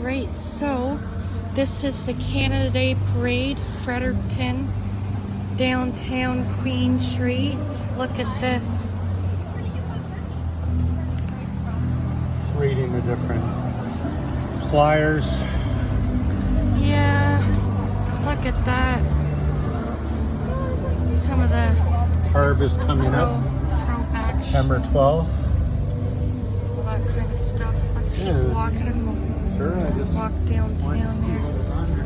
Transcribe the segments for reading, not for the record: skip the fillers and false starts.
Alright, so this is the Canada Day Parade, Fredericton, downtown Queen Street. Look at this. Just reading the different flyers. Yeah, look at that. Some of the Harvest coming up, throwback, September 12th. all that kind of stuff. Let's keep Yeah. walking. Sure, I just Walk wanted to downtown see there. what was on there.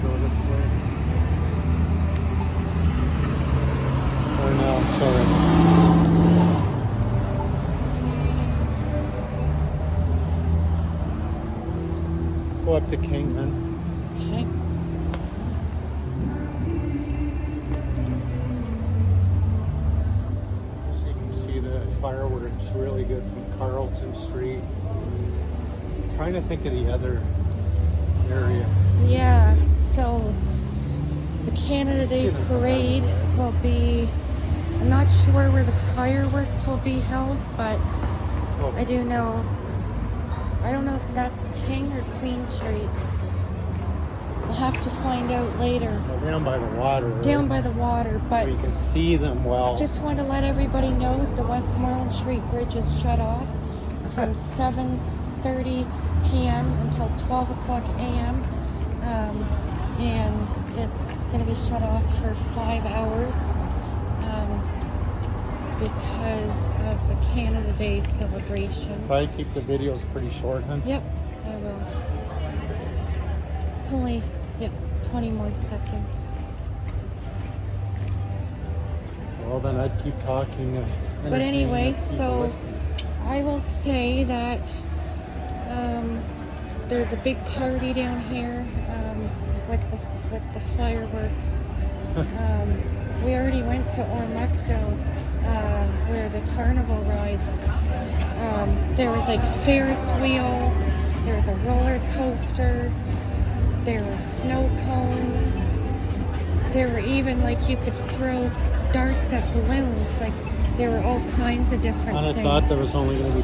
Go this way. Or no, sorry. Let's go up to King then. Okay. So you can see the fireworks really good from Carlton Street. I'm trying to think of the other area. Yeah, so the Canada Day Parade will be, I'm not sure where the fireworks will be held, but Oh, I do know, I don't know if that's King or Queen Street. We'll have to find out later. well, down by the water. Right? Down by the water, but Where you can see them well. just want to let everybody know that the Westmoreland Street Bridge is shut off from 7:30 p.m. until 12 o'clock a.m. And it's going to be shut off for 5 hours because of the Canada Day celebration. Try to keep the videos pretty short, huh? Yep, I will. It's only, 20 more seconds. Well, then I'd keep talking. But anyway, entertaining the people so listening. I will say that there's a big party down here with the fireworks. We already went to Ormecto where the carnival rides. There was like Ferris wheel, there was a roller coaster, there were snow cones, there were even like you could throw darts at balloons, like there were all kinds of different And I things. thought there was only going to be